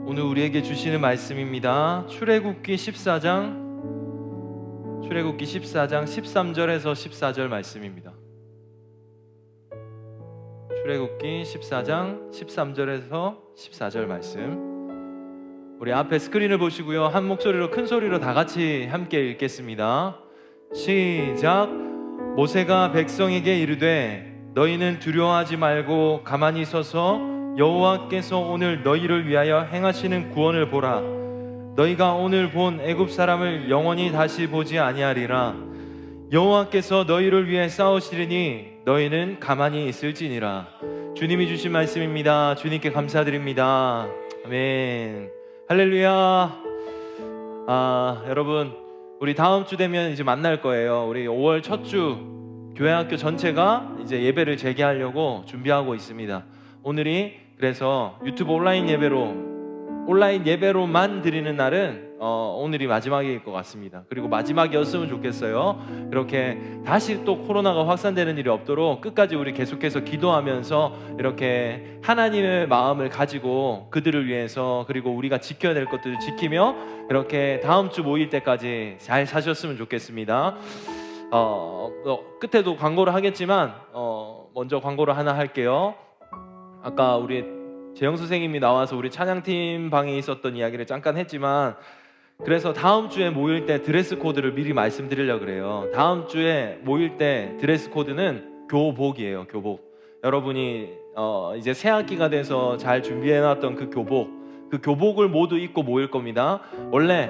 오늘 우리에게 주시는 말씀입니다. 출애굽기 14장 13절에서 14절 말씀입니다. 출애굽기 14장 13절에서 14절 말씀. 우리 앞에 스크린을 보시고요, 한 목소리로 큰 소리로 다 같이 함께 읽겠습니다. 시작. 모세가 백성에게 이르되 너희는 두려워하지 말고 가만히 서서 여호와께서 오늘 너희를 위하여 행하시는 구원을 보라. 너희가 오늘 본 애굽 사람을 영원히 다시 보지 아니하리라. 여호와께서 너희를 위해 싸우시리니 너희는 가만히 있을지니라. 주님이 주신 말씀입니다. 주님께 감사드립니다. 아멘. 할렐루야. 여러분, 우리 다음 주 되면 이제 만날 거예요. 우리 5월 첫 주 교회학교 전체가 이제 예배를 재개하려고 준비하고 있습니다. 오늘이 그래서 유튜브 온라인 예배로만 드리는 날은 오늘이 마지막일 것 같습니다. 그리고 마지막이었으면 좋겠어요. 이렇게 다시 또 코로나가 확산되는 일이 없도록 끝까지 우리 계속해서 기도하면서 이렇게 하나님의 마음을 가지고 그들을 위해서, 그리고 우리가 지켜야 될 것들을 지키며 이렇게 다음 주 모일 때까지 잘 사셨으면 좋겠습니다. 끝에도 광고를 하겠지만 먼저 광고를 하나 할게요. 아까 우리 재영 선생님이 나와서 우리 찬양팀 방에 있었던 이야기를 잠깐 했지만, 그래서 다음 주에 모일 때 드레스 코드를 미리 말씀드리려고 그래요. 다음 주에 모일 때 드레스 코드는 교복이에요. 교복. 여러분이 이제 새 학기가 돼서 잘 준비해놨던 그 교복을 모두 입고 모일 겁니다. 원래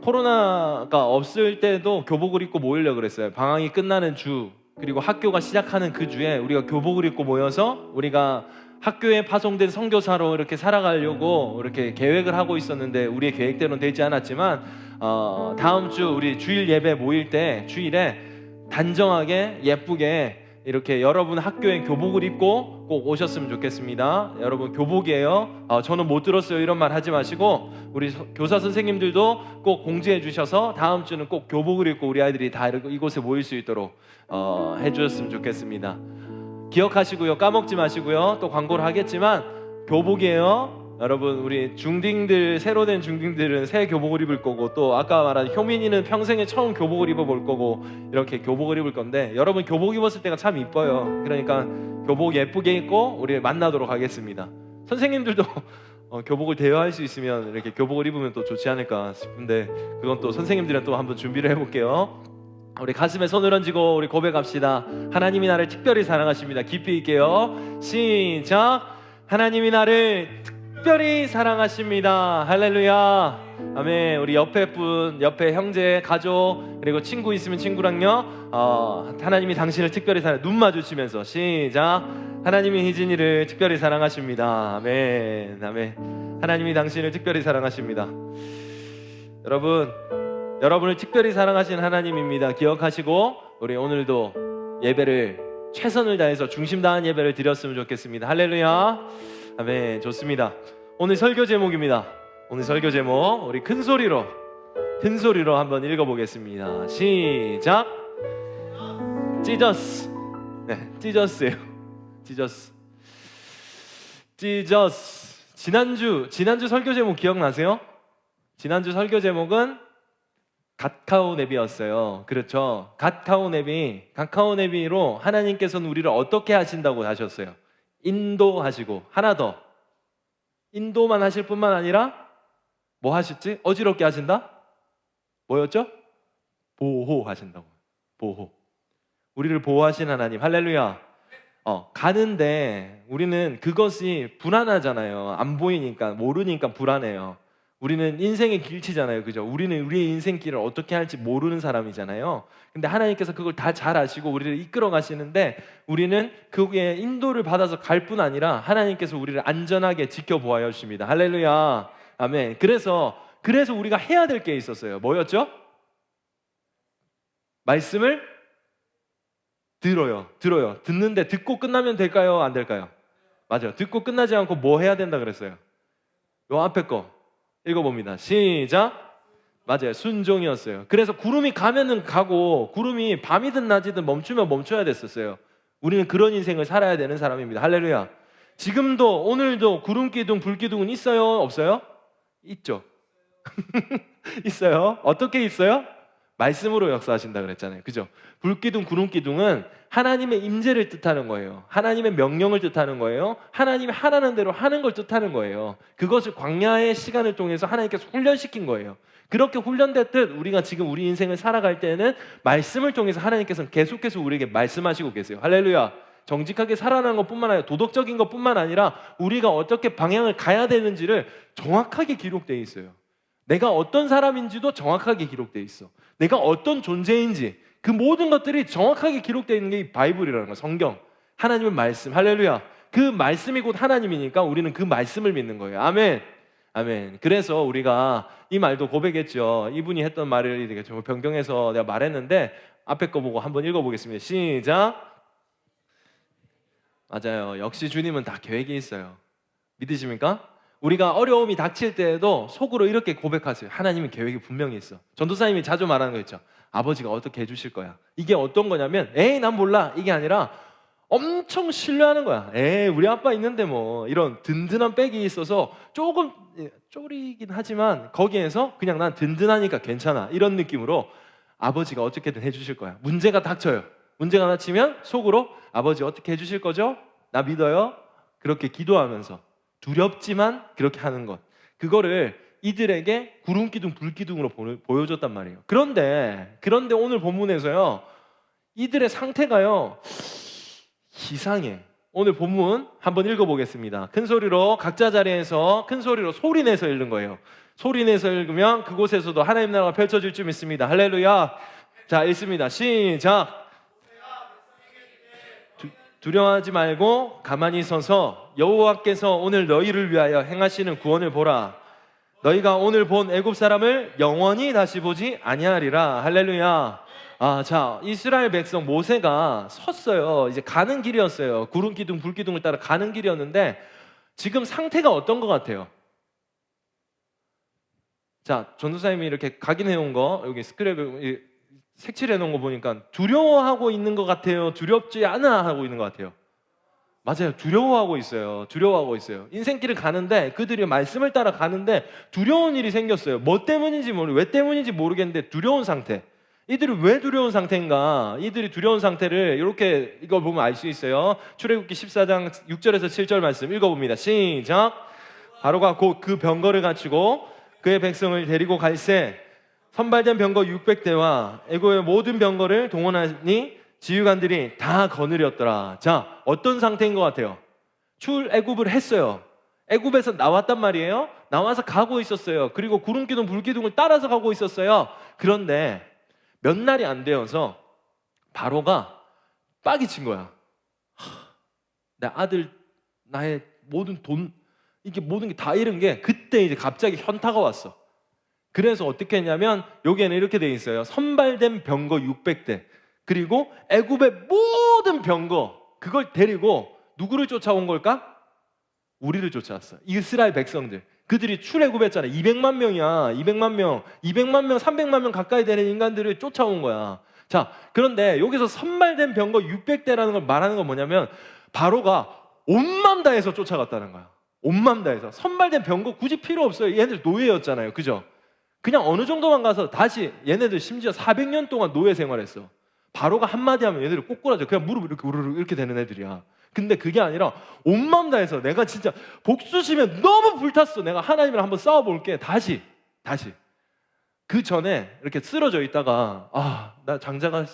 코로나가 없을 때도 교복을 입고 모이려고 그랬어요. 방학이 끝나는 주, 그리고 학교가 시작하는 그 주에 우리가 교복을 입고 모여서 우리가 학교에 파송된 선교사로 이렇게 살아가려고 이렇게 계획을 하고 있었는데, 우리의 계획대로는 되지 않았지만 다음 주 우리 주일 예배 모일 때 주일에 단정하게 예쁘게 이렇게 여러분 학교에 교복을 입고 꼭 오셨으면 좋겠습니다. 여러분 교복이에요. 저는 못 들었어요 이런 말 하지 마시고, 우리 교사 선생님들도 꼭 공지해 주셔서 다음 주는 꼭 교복을 입고 우리 아이들이 다 이곳에 모일 수 있도록 해주셨으면 좋겠습니다. 기억하시고요, 까먹지 마시고요. 또 광고를 하겠지만 교복이에요. 여러분, 우리 중딩들, 새로 된 중딩들은 새 교복을 입을 거고, 또 아까 말한 효민이는 평생에 처음 교복을 입어볼 거고, 이렇게 교복을 입을 건데, 여러분 교복 입었을 때가 참 이뻐요. 그러니까 교복 예쁘게 입고 우리 만나도록 하겠습니다. 선생님들도 교복을 대여할 수 있으면 이렇게 교복을 입으면 또 좋지 않을까 싶은데, 그건 또 선생님들은 또 한번 준비를 해볼게요. 우리 가슴에 손을 얹고 우리 고백합시다. 하나님이 나를 특별히 사랑하십니다. 깊이 있게요. 시작. 하나님이 나를 특별히 사랑하십니다. 할렐루야. 아멘. 우리 옆에 분, 옆에 형제, 가족, 그리고 친구 있으면 친구랑요, 하나님이 당신을 특별히 눈 마주치면서 시작. 하나님이 희진이를 특별히 사랑하십니다. 아멘. 아멘. 하나님이 당신을 특별히 사랑하십니다. 여러분을 특별히 사랑하시는 하나님입니다. 기억하시고 우리 오늘도 예배를 최선을 다해서 중심 다한 예배를 드렸으면 좋겠습니다. 할렐루야. 아멘. 좋습니다. 오늘 설교 제목입니다. 오늘 설교 제목 우리 큰 소리로 한번 읽어보겠습니다. 시작. 지저스. 네, 지저스예요. 지저스. 지난주 설교 제목 기억나세요? 지난주 설교 제목은 갓카오네비였어요. 그렇죠? 갓카오네비로 하나님께서는 우리를 어떻게 하신다고 하셨어요? 인도하시고, 하나 더, 인도만 하실 뿐만 아니라 뭐 하셨지? 어지럽게 하신다? 뭐였죠? 보호하신다고. 보호. 우리를 보호하신 하나님. 할렐루야. 가는데 우리는 그것이 불안하잖아요. 안 보이니까, 모르니까 불안해요. 우리는 인생의 길치잖아요. 그죠? 우리는 우리의 인생길을 어떻게 할지 모르는 사람이잖아요. 근데 하나님께서 그걸 다 잘 아시고 우리를 이끌어 가시는데, 우리는 그의 인도를 받아서 갈 뿐 아니라 하나님께서 우리를 안전하게 지켜보아야 하십니다. 할렐루야. 아멘. 그래서 우리가 해야 될 게 있었어요. 뭐였죠? 말씀을 들어요. 듣는데 듣고 끝나면 될까요? 안 될까요? 맞아요. 듣고 끝나지 않고 뭐 해야 된다 그랬어요? 요 앞에 거 읽어봅니다. 시작. 맞아요. 순종이었어요. 그래서 구름이 가면은 가고, 구름이 밤이든 낮이든 멈추면 멈춰야 됐었어요. 우리는 그런 인생을 살아야 되는 사람입니다. 할렐루야. 지금도 오늘도 구름 기둥, 불 기둥은 있어요? 없어요? 있죠. 있어요. 어떻게 있어요? 말씀으로 역사하신다 그랬잖아요. 그죠? 불기둥, 구름기둥은 하나님의 임재를 뜻하는 거예요. 하나님의 명령을 뜻하는 거예요. 하나님이 하라는 대로 하는 걸 뜻하는 거예요. 그것을 광야의 시간을 통해서 하나님께서 훈련시킨 거예요. 그렇게 훈련됐듯 우리가 지금 우리 인생을 살아갈 때는 말씀을 통해서 하나님께서는 계속해서 우리에게 말씀하시고 계세요. 할렐루야. 정직하게 살아가는 것뿐만 아니라 도덕적인 것뿐만 아니라 우리가 어떻게 방향을 가야 되는지를 정확하게 기록되어 있어요. 내가 어떤 사람인지도 정확하게 기록되어 있어. 내가 어떤 존재인지 그 모든 것들이 정확하게 기록되어 있는 게 이 바이블이라는 거야. 성경, 하나님의 말씀. 할렐루야. 그 말씀이 곧 하나님이니까 우리는 그 말씀을 믿는 거예요. 아멘. 아멘. 그래서 우리가 이 말도 고백했죠. 이분이 했던 말을 이렇게 좀 변경해서 내가 말했는데 앞에 거 보고 한번 읽어보겠습니다. 시작. 맞아요. 역시 주님은 다 계획이 있어요. 믿으십니까? 우리가 어려움이 닥칠 때에도 속으로 이렇게 고백하세요. 하나님의 계획이 분명히 있어. 전도사님이 자주 말하는 거 있죠. 아버지가 어떻게 해주실 거야. 이게 어떤 거냐면 에이 난 몰라 이게 아니라 엄청 신뢰하는 거야. 에이 우리 아빠 있는데 뭐 이런 든든한 백이 있어서 조금 쪼리긴 하지만 거기에서 그냥 난 든든하니까 괜찮아 이런 느낌으로 아버지가 어떻게든 해주실 거야. 문제가 닥쳐요. 문제가 닥치면 속으로 아버지 어떻게 해주실 거죠? 나 믿어요. 그렇게 기도하면서 두렵지만 그렇게 하는 것, 그거를 이들에게 구름기둥 불기둥으로 보여줬단 말이에요. 그런데 오늘 본문에서요 이들의 상태가요 이상해. 오늘 본문 한번 읽어보겠습니다. 큰 소리로 각자 자리에서 큰 소리로 소리내서 읽는 거예요. 소리내서 읽으면 그곳에서도 하나님 나라가 펼쳐질 줄 믿습니다. 할렐루야. 자 읽습니다. 시작. 두려워하지 말고 가만히 서서 여호와께서 오늘 너희를 위하여 행하시는 구원을 보라. 너희가 오늘 본 애굽 사람을 영원히 다시 보지 아니하리라. 할렐루야. 자 이스라엘 백성 모세가 섰어요. 이제 가는 길이었어요. 구름 기둥 불 기둥을 따라 가는 길이었는데 지금 상태가 어떤 것 같아요? 자 전도사님이 이렇게 각인해 놓은 거 여기 스크랩 색칠해 놓은 거 보니까 두려워하고 있는 것 같아요? 두렵지 않아 하고 있는 것 같아요? 맞아요. 두려워하고 있어요. 두려워하고 있어요. 인생길을 가는데 그들이 말씀을 따라 가는데 두려운 일이 생겼어요. 뭐 때문인지 왜 때문인지 모르겠는데 두려운 상태. 이들이 왜 두려운 상태인가? 이들이 두려운 상태를 이렇게 이거 보면 알 수 있어요. 출애굽기 14장 6절에서 7절 말씀 읽어봅니다. 시작. 바로가 곧 그 병거를 갖추고 그의 백성을 데리고 갈새 선발된 병거 600대와 애굽의 모든 병거를 동원하니 지휘관들이 다 거느렸더라. 자, 어떤 상태인 것 같아요? 출애굽을 했어요. 애굽에서 나왔단 말이에요. 나와서 가고 있었어요. 그리고 구름기둥 불기둥을 따라서 가고 있었어요. 그런데 몇 날이 안 되어서 바로가 빡이 친 거야. 내 아들, 나의 모든 돈, 이게 모든 게 다 잃은 게 그때 이제 갑자기 현타가 왔어. 그래서 어떻게 했냐면 여기에는 이렇게 돼 있어요. 선발된 병거 600대 그리고 애굽의 모든 병거 그걸 데리고 누구를 쫓아온 걸까? 우리를 쫓아왔어. 이스라엘 백성들. 그들이 출애굽했잖아. 200만 명이야. 200만 명, 300만 명 가까이 되는 인간들을 쫓아온 거야. 자, 그런데 여기서 선발된 병거 600대라는 걸 말하는 건 뭐냐면 바로가 온맘 다해서 쫓아갔다는 거야. 온맘 다해서. 선발된 병거 굳이 필요 없어요. 얘네들 노예였잖아요. 그죠? 그냥 어느 정도만 가서 다시 얘네들 심지어 400년 동안 노예 생활했어. 바로가 한마디 하면 얘네들 꼬꾸라져. 그냥 무릎 이렇게 우르르 이렇게 되는 애들이야. 근데 그게 아니라 온 마음 다해서 내가 진짜 복수심에 너무 불탔어. 내가 하나님이랑 한번 싸워볼게. 다시 그 전에 이렇게 쓰러져 있다가 나 장자가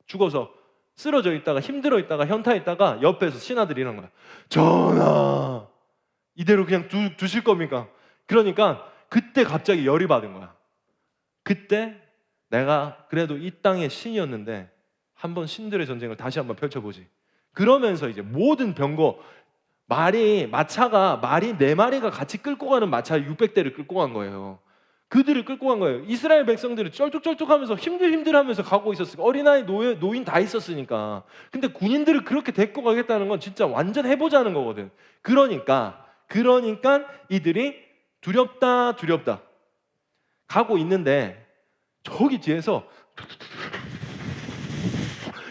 죽어서 쓰러져 있다가 힘들어 있다가 현타 있다가 옆에서 신하들이 이러는 거야. 전하 이대로 그냥 두실 겁니까? 그러니까 그때 갑자기 열이 받은 거야. 그때 내가 그래도 이 땅의 신이었는데 한번 신들의 전쟁을 다시 한번 펼쳐보지. 그러면서 이제 모든 병거 마차가 말이 4마리가 같이 끌고 가는 마차 600대를 끌고 간 거예요. 그들을 끌고 간 거예요. 이스라엘 백성들이 쩔뚝쩔뚝하면서 힘들하면서 가고 있었으니까 어린아이 노인 다 있었으니까. 근데 군인들을 그렇게 데리고 가겠다는 건 진짜 완전 해보자는 거거든. 그러니까 이들이 두렵다 가고 있는데 저기 뒤에서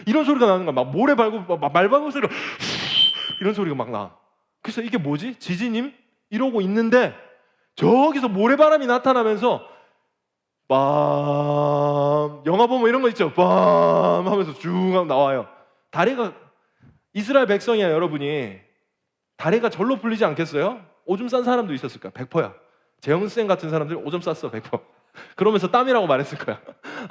이런 소리가 나는 거야. 막 모래 밟고 말 밟고 소리가 이런 소리가 막 나. 그래서 이게 뭐지? 지진임? 이러고 있는데 저기서 모래바람이 나타나면서 빰, 영화 보면 이런 거 있죠? 빰 하면서 쭉 나와요. 다리가, 이스라엘 백성이야 여러분이. 다리가 절로 풀리지 않겠어요? 오줌 싼 사람도 있었을 거야. 100%야. 재영쌤 같은 사람들 오줌 쌌어 100%. 그러면서 땀이라고 말했을 거야.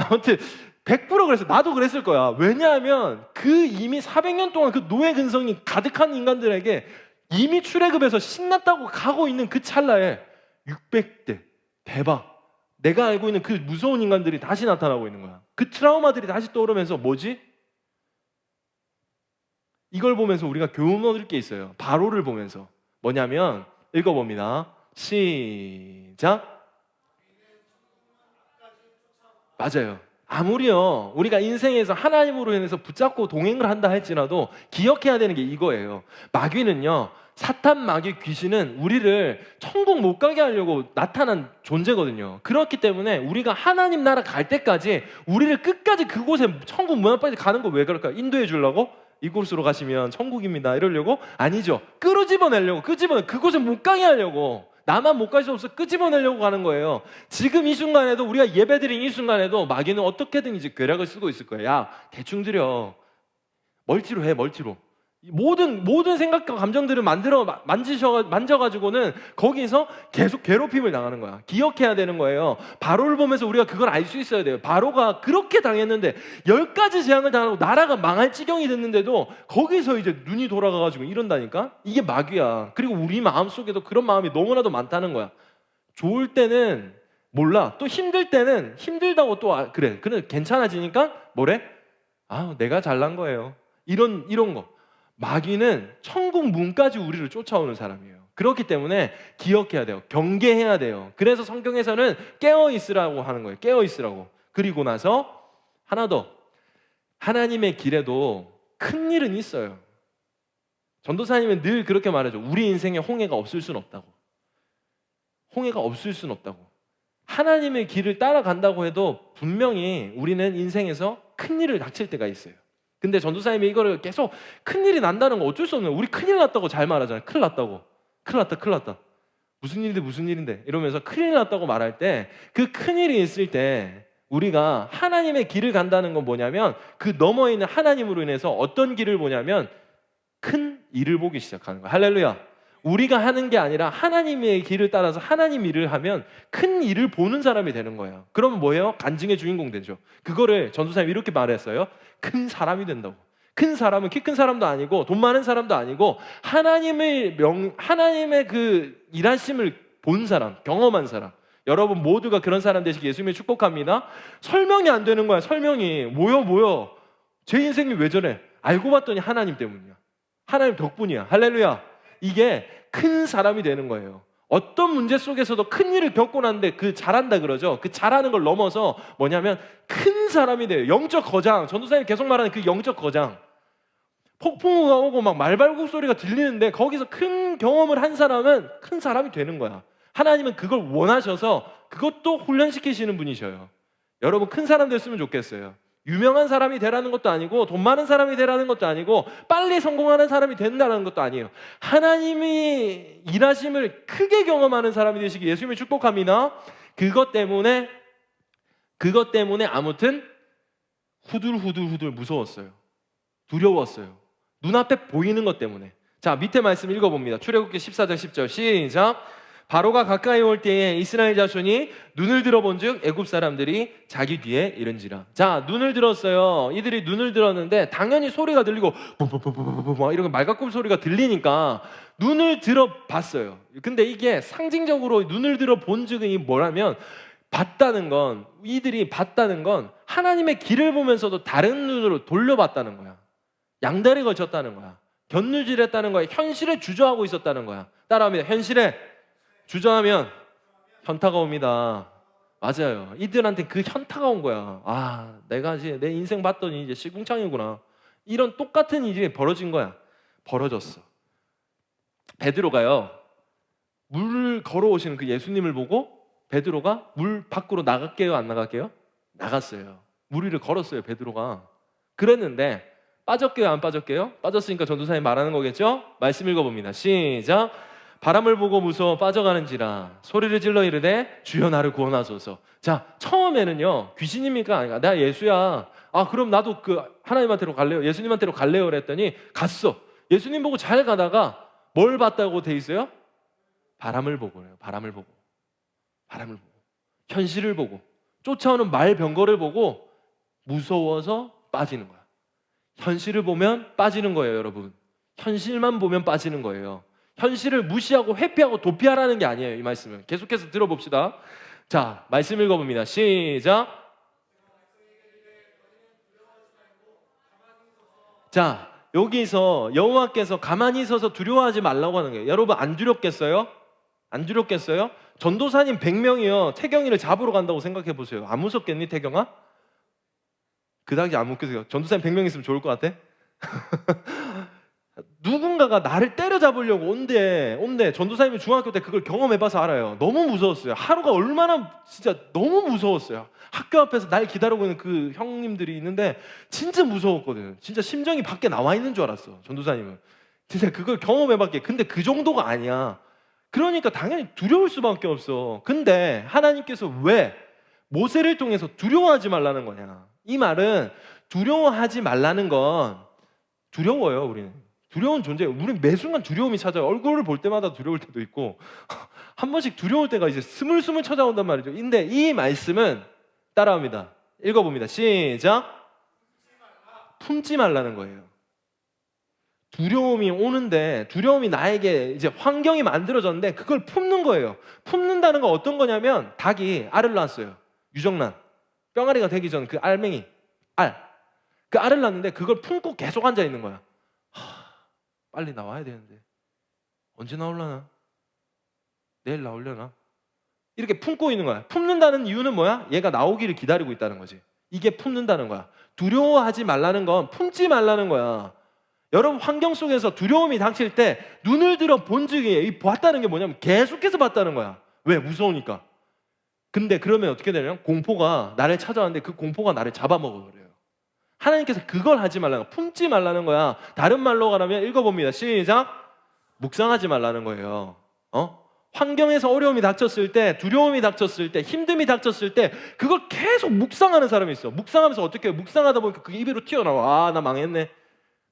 아무튼 100% 그랬어. 나도 그랬을 거야. 왜냐하면 그 이미 400년 동안 그 노예 근성이 가득한 인간들에게 이미 출애굽에서 신났다고 가고 있는 그 찰나에 600대 대박, 내가 알고 있는 그 무서운 인간들이 다시 나타나고 있는 거야. 그 트라우마들이 다시 떠오르면서 뭐지? 이걸 보면서 우리가 교훈 얻을 게 있어요. 바로를 보면서. 뭐냐면 읽어봅니다. 시작. 맞아요. 아무리요 우리가 인생에서 하나님으로 인해서 붙잡고 동행을 한다 할지라도 기억해야 되는 게 이거예요. 마귀는요, 사탄, 마귀, 귀신은 우리를 천국 못 가게 하려고 나타난 존재거든요. 그렇기 때문에 우리가 하나님 나라 갈 때까지 우리를 끝까지 그곳에 천국 문 앞까지 가는 거 왜 그럴까요? 인도해 주려고? 이곳으로 가시면 천국입니다 이러려고? 아니죠. 끄집어내려고. 그곳에 못 가게 하려고. 나만 못 갈 수 없어 끄집어내려고 가는 거예요. 지금 이 순간에도, 우리가 예배드린 이 순간에도 마귀는 어떻게든 이제 괴력을 쓰고 있을 거예요. 야, 대충 드려. 멀티로 해, 멀티로. 모든 생각과 감정들을 만져가지고는 거기서 계속 괴롭힘을 당하는 거야. 기억해야 되는 거예요. 바로를 보면서 우리가 그걸 알 수 있어야 돼요. 바로가 그렇게 당했는데 10가지 재앙을 당하고 나라가 망할 지경이 됐는데도 거기서 이제 눈이 돌아가가지고 이런다니까? 이게 마귀야. 그리고 우리 마음속에도 그런 마음이 너무나도 많다는 거야. 좋을 때는 몰라. 또 힘들 때는 힘들다고 또 그래 괜찮아지니까 뭐래? 아, 내가 잘난 거예요. 이런 거. 마귀는 천국 문까지 우리를 쫓아오는 사람이에요. 그렇기 때문에 기억해야 돼요. 경계해야 돼요. 그래서 성경에서는 깨어 있으라고 하는 거예요. 깨어 있으라고. 그리고 나서 하나 더, 하나님의 길에도 큰 일은 있어요. 전도사님은 늘 그렇게 말하죠. 우리 인생에 홍해가 없을 수는 없다고. 홍해가 없을 수는 없다고. 하나님의 길을 따라간다고 해도 분명히 우리는 인생에서 큰 일을 닥칠 때가 있어요. 근데 전도사님이 이거를 계속 큰일이 난다는 거 어쩔 수 없는 거예요. 우리 큰일 났다고 잘 말하잖아요. 큰일 났다고. 큰일 났다. 무슨 일인데 이러면서 큰일 났다고 말할 때, 그 큰일이 있을 때 우리가 하나님의 길을 간다는 건 뭐냐면 그 너머에 있는 하나님으로 인해서 어떤 길을 보냐면 큰 일을 보기 시작하는 거예요. 할렐루야. 우리가 하는 게 아니라 하나님의 길을 따라서 하나님 일을 하면 큰 일을 보는 사람이 되는 거예요. 그러면 뭐예요? 간증의 주인공 되죠. 그거를 전도사님이 이렇게 말했어요. 큰 사람이 된다고. 큰 사람은 키 큰 사람도 아니고 돈 많은 사람도 아니고 하나님의 그 일하심을 본 사람, 경험한 사람. 여러분 모두가 그런 사람 되시기 예수님의 축복합니다. 설명이 안 되는 거야. 설명이 뭐요? 제 인생이 왜 저래? 알고 봤더니 하나님 때문이야. 하나님 덕분이야. 할렐루야. 이게 큰 사람이 되는 거예요. 어떤 문제 속에서도 큰 일을 겪고 났는데 그 잘한다 그러죠. 그 잘하는 걸 넘어서 뭐냐면 큰 사람이 돼요. 영적 거장. 전도사님이 계속 말하는 그 영적 거장. 폭풍우가 오고 막 말발굽 소리가 들리는데 거기서 큰 경험을 한 사람은 큰 사람이 되는 거야. 하나님은 그걸 원하셔서 그것도 훈련시키시는 분이셔요. 여러분 큰 사람 됐으면 좋겠어요. 유명한 사람이 되라는 것도 아니고 돈 많은 사람이 되라는 것도 아니고 빨리 성공하는 사람이 된다는 것도 아니에요. 하나님이 일하심을 크게 경험하는 사람이 되시기 예수님을 축복합니다. 그것 때문에 아무튼 후들후들 무서웠어요. 두려웠어요. 눈앞에 보이는 것 때문에. 자, 밑에 말씀 읽어봅니다. 출애굽기 14장 10절 시작. 바로가 가까이 올 때에 이스라엘 자손이 눈을 들어본즉 애굽 사람들이 자기 뒤에 이른지라. 자, 눈을 들었어요. 이들이 눈을 들었는데 당연히 소리가 들리고 막 이런 말가꿈 소리가 들리니까 눈을 들어봤어요. 근데 이게 상징적으로 눈을 들어본즉은 이 뭐라면 이들이 봤다는 건 하나님의 길을 보면서도 다른 눈으로 돌려봤다는 거야. 양다리 걸쳤다는 거야. 견누질했다는 거야. 현실에 주저하고 있었다는 거야. 따라합니다. 현실에 주저하면 현타가 옵니다. 맞아요. 이들한테 그 현타가 온 거야. 아, 내가 이제 내 인생 봤더니 이제 시궁창이구나. 이런 똑같은 일이 벌어진 거야. 벌어졌어. 베드로가요, 물을 걸어오시는 그 예수님을 보고 베드로가 물 밖으로 나갈게요, 안 나갈게요? 나갔어요. 물 위를 걸었어요, 베드로가. 그랬는데 빠졌게요, 안 빠졌게요? 빠졌으니까 전도사님 말하는 거겠죠? 말씀 읽어봅니다. 시작. 바람을 보고 무서워 빠져가는지라 소리를 질러 이르되 주여 나를 구원하소서. 자, 처음에는요 귀신입니까? 아니까 나 예수야. 아, 그럼 나도 그 하나님한테로 갈래요, 예수님한테로 갈래요 그랬더니 갔어. 예수님 보고 잘 가다가 뭘 봤다고 돼 있어요? 바람을 보고요. 바람을 보고 현실을 보고 쫓아오는 말병거를 보고 무서워서 빠지는 거야. 현실을 보면 빠지는 거예요, 여러분. 현실만 보면 빠지는 거예요. 현실을 무시하고 회피하고 도피하라는 게 아니에요, 이 말씀은. 계속해서 들어봅시다. 자, 말씀 읽어봅니다. 시작. 자, 여기서 여호와께서 가만히 서서 두려워하지 말라고 하는 거예요. 여러분 안 두렵겠어요? 안 두렵겠어요? 전도사님 100명이요 태경이를 잡으러 간다고 생각해 보세요. 안 무섭겠니, 태경아? 그닥이 안 웃기세요. 전도사님 100명 있으면 좋을 것 같아? 누군가가 나를 때려잡으려고 온대. 전도사님이 중학교 때 그걸 경험해봐서 알아요. 너무 무서웠어요. 하루가 얼마나 진짜 너무 무서웠어요. 학교 앞에서 날 기다리고 있는 그 형님들이 있는데 진짜 무서웠거든. 진짜 심정이 밖에 나와 있는 줄 알았어, 전도사님은. 진짜 그걸 경험해봤기에. 근데 그 정도가 아니야. 그러니까 당연히 두려울 수밖에 없어. 근데 하나님께서 왜 모세를 통해서 두려워하지 말라는 거냐? 이 말은 두려워하지 말라는 건 두려워요. 우리는 두려운 존재예요. 우리는 매 순간 두려움이 찾아요. 얼굴을 볼 때마다 두려울 때도 있고 한 번씩 두려울 때가 이제 스물스물 찾아온단 말이죠. 근데 이 말씀은 따라합니다. 읽어봅니다. 시작. 품지 말라는 거예요. 두려움이 오는데, 두려움이 나에게 이제 환경이 만들어졌는데 그걸 품는 거예요. 품는다는 건 어떤 거냐면, 닭이 알을 낳았어요. 유정란, 뿅아리가 되기 전 그 알맹이 그 알을 낳는데 그걸 품고 계속 앉아 있는 거야. 빨리 나와야 되는데 언제 나오려나? 내일 나오려나? 이렇게 품고 있는 거야. 품는다는 이유는 뭐야? 얘가 나오기를 기다리고 있다는 거지. 이게 품는다는 거야. 두려워하지 말라는 건 품지 말라는 거야. 여러분 환경 속에서 두려움이 닥칠 때 눈을 들어 본 적이, 봤다는 게 뭐냐면 계속해서 봤다는 거야. 왜? 무서우니까. 근데 그러면 어떻게 되냐면 공포가 나를 찾아왔는데 그 공포가 나를 잡아먹어버려요. 하나님께서 그걸 하지 말라는 거야. 품지 말라는 거야. 다른 말로 가라면 읽어봅니다. 시작. 묵상하지 말라는 거예요. 환경에서 어려움이 닥쳤을 때, 두려움이 닥쳤을 때, 힘듦이 닥쳤을 때 그걸 계속 묵상하는 사람이 있어. 묵상하면서 어떻게 해요? 묵상하다 보니까 그게 입으로 튀어나와. 아, 나 망했네.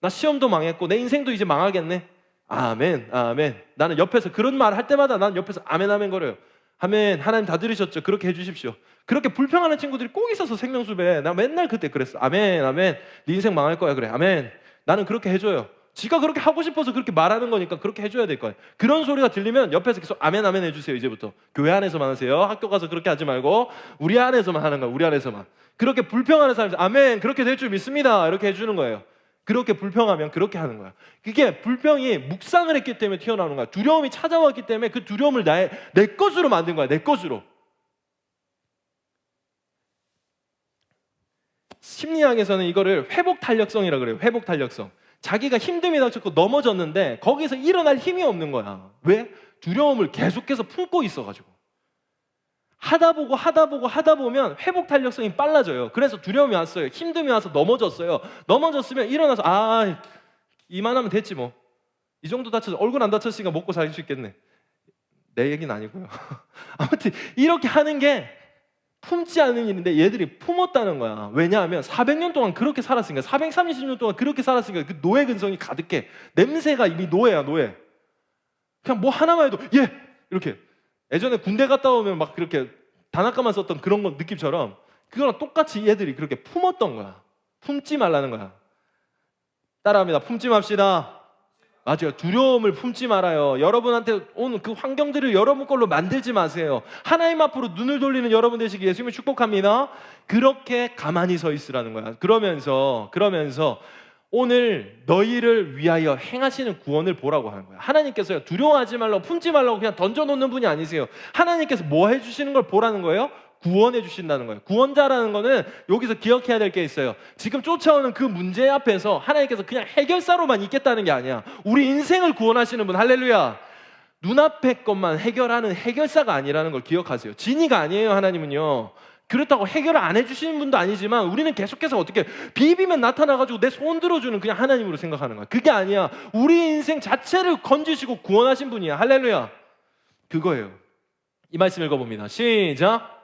나 시험도 망했고 내 인생도 이제 망하겠네. 아멘, 아멘. 나는 옆에서 그런 말 할 때마다 난 옆에서 아멘, 아멘 거려요. 아멘. 하나님 다 들으셨죠? 그렇게 해주십시오. 그렇게 불평하는 친구들이 꼭 있어서 생명수배. 나 맨날 그때 그랬어. 아멘, 아멘. 네 인생 망할 거야. 그래, 아멘. 나는 그렇게 해줘요. 지가 그렇게 하고 싶어서 그렇게 말하는 거니까 그렇게 해줘야 될 거예요. 그런 소리가 들리면 옆에서 계속 아멘, 아멘 해주세요. 이제부터 교회 안에서만 하세요. 학교 가서 그렇게 하지 말고 우리 안에서만 하는 거예요. 우리 안에서만. 그렇게 불평하는 사람이 아멘, 그렇게 될 줄 믿습니다. 이렇게 해주는 거예요. 그렇게 불평하면 그렇게 하는 거야. 그게 불평이 묵상을 했기 때문에 튀어나오는 거야. 두려움이 찾아왔기 때문에 그 두려움을 내 것으로 만든 거야. 내 것으로. 심리학에서는 이거를 회복 탄력성이라고 그래요. 회복 탄력성. 자기가 힘듦이 닥쳤고 넘어졌는데 거기서 일어날 힘이 없는 거야. 왜? 두려움을 계속해서 품고 있어가지고. 하다 보면 회복 탄력성이 빨라져요. 그래서 두려움이 왔어요. 힘듦이 와서 넘어졌어요. 넘어졌으면 일어나서 이만하면 됐지 뭐. 이 정도 다쳐서 얼굴 안 다쳤으니까 먹고 살 수 있겠네. 내 얘기는 아니고요. 아무튼 이렇게 하는 게 품지 않은 일인데 얘들이 품었다는 거야. 왜냐하면 400년 동안 그렇게 살았으니까, 430년 동안 그렇게 살았으니까 그 노예 근성이 가득해. 냄새가 이미 노예야, 노예. 그냥 뭐 하나만 해도 이렇게. 예전에 군대 갔다 오면 막 그렇게 단아까만 썼던 그런 거 느낌처럼 그거랑 똑같이 얘들이 그렇게 품었던 거야. 품지 말라는 거야. 따라합니다. 품지 맙시다. 맞아요. 두려움을 품지 말아요. 여러분한테 오는 그 환경들을 여러분 걸로 만들지 마세요. 하나님 앞으로 눈을 돌리는 여러분 되시기 예수님을 축복합니다. 그렇게 가만히 서 있으라는 거야. 그러면서 오늘 너희를 위하여 행하시는 구원을 보라고 하는 거야. 하나님께서 두려워하지 말라고, 품지 말라고 그냥 던져놓는 분이 아니세요. 하나님께서 뭐 해주시는 걸 보라는 거예요? 구원해 주신다는 거예요. 구원자라는 거는 여기서 기억해야 될 게 있어요. 지금 쫓아오는 그 문제 앞에서 하나님께서 그냥 해결사로만 있겠다는 게 아니야. 우리 인생을 구원하시는 분, 할렐루야. 눈앞의 것만 해결하는 해결사가 아니라는 걸 기억하세요. 진이가 아니에요. 하나님은요, 그렇다고 해결을 안 해주시는 분도 아니지만 우리는 계속해서 어떻게 비비면 나타나가지고 내 손 들어주는 그냥 하나님으로 생각하는 거야. 그게 아니야. 우리 인생 자체를 건지시고 구원하신 분이야. 할렐루야. 그거예요. 이 말씀 읽어봅니다. 시작.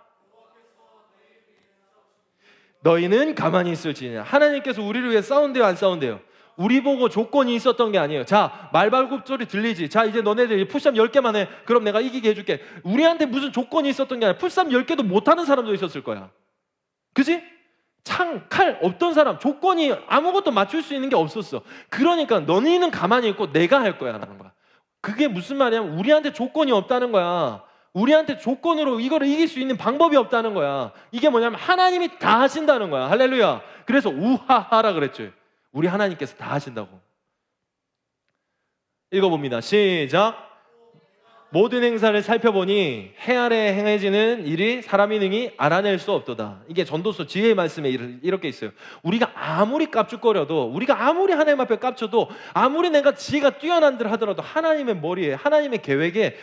너희는 가만히 있을지냐. 하나님께서 우리를 위해 싸운대요, 안 싸운대요? 우리 보고 조건이 있었던 게 아니에요. 자, 말발굽 소리 들리지? 자, 이제 너네들 푸시업 10개만 해. 그럼 내가 이기게 해줄게. 우리한테 무슨 조건이 있었던 게 아니라 푸시업 10개도 못하는 사람도 있었을 거야. 그지? 창, 칼 없던 사람, 조건이 아무것도 맞출 수 있는 게 없었어. 그러니까 너희는 가만히 있고 내가 할 거야 라는 거야. 그게 무슨 말이냐면 우리한테 조건이 없다는 거야. 우리한테 조건으로 이거를 이길 수 있는 방법이 없다는 거야. 이게 뭐냐면 하나님이 다 하신다는 거야. 할렐루야. 그래서 우하하라 그랬죠. 우리 하나님께서 다 하신다고. 읽어봅니다. 시작. 모든 행사를 살펴보니 해 아래 행해지는 일이 사람이 능히 알아낼 수 없도다. 이게 전도서 지혜의 말씀에 이렇게 있어요. 우리가 아무리 깝죽거려도, 우리가 아무리 하나님 앞에 깝쳐도, 아무리 내가 지혜가 뛰어난들 하더라도 하나님의 머리에, 하나님의 계획에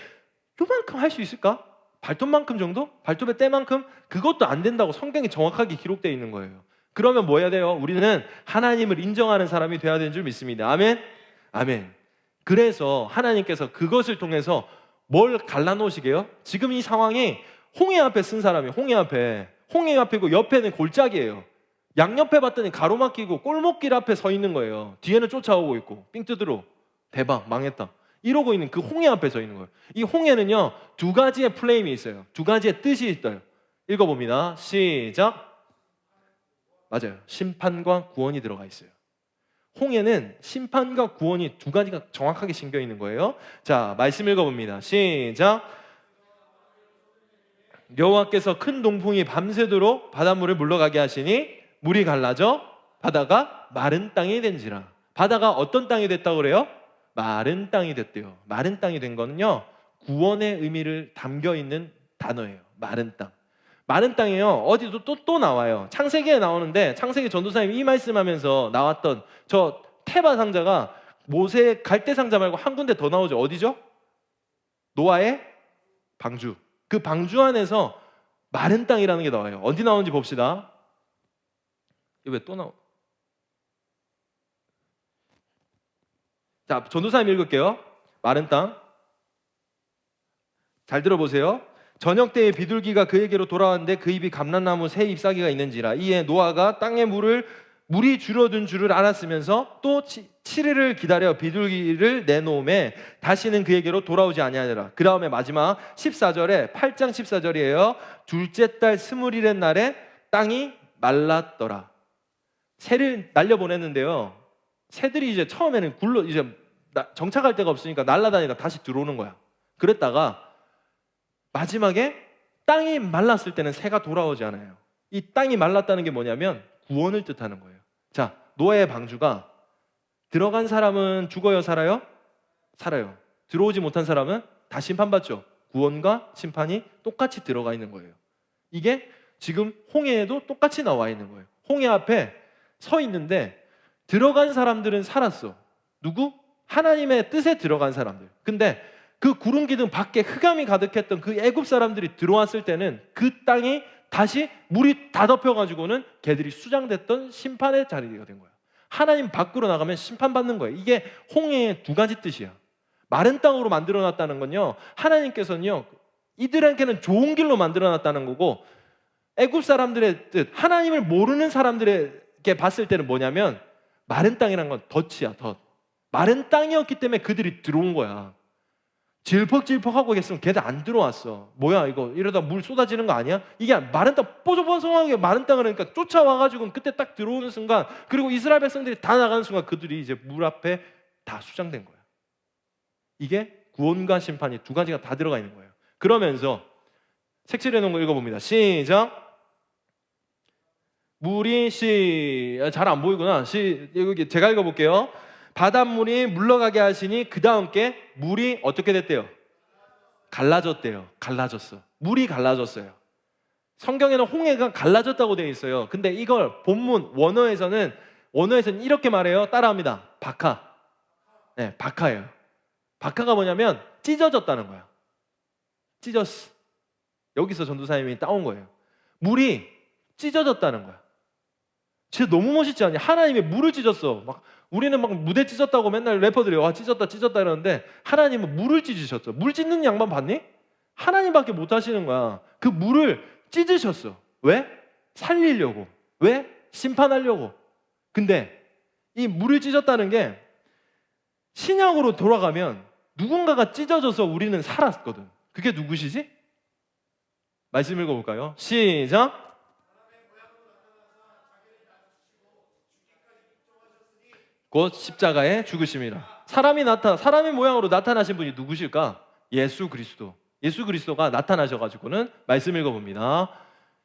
요만큼 할 수 있을까? 발톱만큼 정도? 발톱의 때만큼? 그것도 안 된다고 성경에 정확하게 기록되어 있는 거예요. 그러면 뭐 해야 돼요? 우리는 하나님을 인정하는 사람이 돼야 되는 줄 믿습니다. 아멘? 아멘. 그래서 하나님께서 그것을 통해서 뭘 갈라놓으시게요? 지금 이 상황이 홍해 앞에 쓴 사람이 홍해 앞이고 옆에는 골짜기예요. 양옆에 봤더니 가로막히고 골목길 앞에 서 있는 거예요. 뒤에는 쫓아오고 있고 삥 뜯으러 대박 망했다 이러고 있는 그 홍해 앞에 서 있는 거예요. 이 홍해는요 2가지의 플레임이 있어요. 2가지의 뜻이 있어요. 읽어봅니다. 시작. 맞아요. 심판과 구원이 들어가 있어요. 홍해는 심판과 구원이 2가지가 정확하게 심겨 있는 거예요. 자, 말씀 읽어봅니다. 시작. 여호와께서 큰 동풍이 밤새도록 바닷물을 물러가게 하시니 물이 갈라져 바다가 마른 땅이 된지라. 바다가 어떤 땅이 됐다고 그래요? 마른 땅이 됐대요. 마른 땅이 된 거는요 구원의 의미를 담겨 있는 단어예요. 마른 땅. 마른 땅이요 어디도 또 나와요. 창세기에 나오는데 창세기 전도사님이 이 말씀하면서 나왔던 저 테바 상자가 모세의 갈대 상자 말고 한 군데 더 나오죠. 어디죠? 노아의 방주. 그 방주 안에서 마른 땅이라는 게 나와요. 어디 나오는지 봅시다. 왜 또 나오? 자, 전도사님 읽을게요. 마른 땅. 잘 들어보세요. 저녁 때에 비둘기가 그에게로 돌아왔는데 그 입이 감람나무 새 잎사귀가 있는지라. 이에 노아가 땅에 물이 줄어든 줄을 알았으면서 또 7일을 기다려 비둘기를 내놓음에 다시는 그에게로 돌아오지 아니하니라. 그 다음에 마지막 14절에 8장 14절이에요. 둘째 달 스물일의 날에 땅이 말랐더라. 새를 날려보냈는데요. 새들이 이제 처음에는 이제 정착할 데가 없으니까 날아다니다가 다시 들어오는 거야. 그랬다가 마지막에 땅이 말랐을 때는 새가 돌아오지 않아요. 이 땅이 말랐다는 게 뭐냐면 구원을 뜻하는 거예요. 자, 노아의 방주가 들어간 사람은 죽어요, 살아요? 살아요. 들어오지 못한 사람은 다 심판받죠. 구원과 심판이 똑같이 들어가 있는 거예요. 이게 지금 홍해에도 똑같이 나와 있는 거예요. 홍해 앞에 서 있는데 들어간 사람들은 살았어. 누구? 하나님의 뜻에 들어간 사람들. 근데 그 구름 기둥 밖에 흑암이 가득했던 그 애굽 사람들이 들어왔을 때는 그 땅이 다시 물이 다 덮여가지고는 걔들이 수장됐던 심판의 자리가 된 거야. 하나님 밖으로 나가면 심판받는 거예요. 이게 홍해의 2가지 뜻이야. 마른 땅으로 만들어놨다는 건요 하나님께서는요 이들에게는 좋은 길로 만들어놨다는 거고, 애굽 사람들의 뜻, 하나님을 모르는 사람들에게 봤을 때는 뭐냐면 마른 땅이란 건 덫이야, 덫. 마른 땅이었기 때문에 그들이 들어온 거야. 질퍽질퍽하고 했으면 걔들 안 들어왔어. 뭐야 이거 이러다 물 쏟아지는 거 아니야? 이게 마른 땅, 뽀송뽀송하게 마른 땅을 하니까 쫓아와가지고 그때 딱 들어오는 순간, 그리고 이스라엘 백성들이 다 나가는 순간 그들이 이제 물 앞에 다 수장된 거야. 이게 구원과 심판이 2가지가 다 들어가 있는 거예요. 그러면서 색칠해 놓은 거 읽어봅니다. 시작. 물이 잘 안 보이구나. 여기 제가 읽어볼게요. 바닷물이 물러가게 하시니 그 다음 게 물이 어떻게 됐대요? 갈라졌대요. 갈라졌어. 물이 갈라졌어요. 성경에는 홍해가 갈라졌다고 되어 있어요. 근데 이걸 본문 원어에서는 이렇게 말해요. 따라합니다. 박하. 네, 박하예요. 박하가 뭐냐면 찢어졌다는 거야. 찢었어. 여기서 전도사님이 따온 거예요. 물이 찢어졌다는 거야. 진짜 너무 멋있지 않냐? 하나님이 물을 찢었어. 막 우리는 막 무대 찢었다고 맨날 래퍼들이 와 찢었다 이러는데 하나님은 물을 찢으셨죠. 물 찢는 양반 봤니? 하나님밖에 못 하시는 거야. 그 물을 찢으셨어. 왜? 살리려고. 왜? 심판하려고. 근데 이 물을 찢었다는 게 신약으로 돌아가면 누군가가 찢어져서 우리는 살았거든. 그게 누구시지? 말씀 읽어볼까요? 시작. 곧 십자가에 죽으심이라. 사람의 모양으로 나타나신 분이 누구실까? 예수 그리스도. 예수 그리스도가 나타나셔가지고는 말씀 읽어봅니다.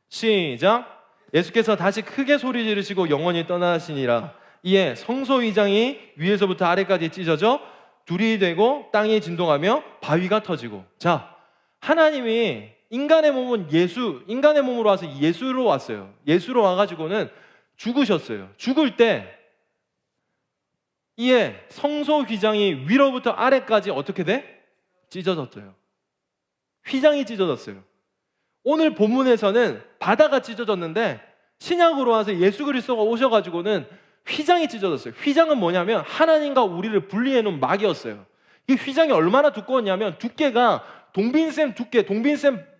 시작. 예수께서 다시 크게 소리 지르시고 영원히 떠나시니라. 이에 성소의장이 위에서부터 아래까지 찢어져 둘이 되고 땅이 진동하며 바위가 터지고. 자, 하나님이 인간의 몸으로 와서 예수로 왔어요. 예수로 와가지고는 죽으셨어요. 죽을 때 이에 성소 휘장이 위로부터 아래까지 어떻게 돼? 찢어졌어요. 휘장이 찢어졌어요. 오늘 본문에서는 바다가 찢어졌는데 신약으로 와서 예수 그리스도가 오셔가지고는 휘장이 찢어졌어요. 휘장은 뭐냐면 하나님과 우리를 분리해 놓은 막이었어요. 이 휘장이 얼마나 두꺼웠냐면 두께가 동빈쌤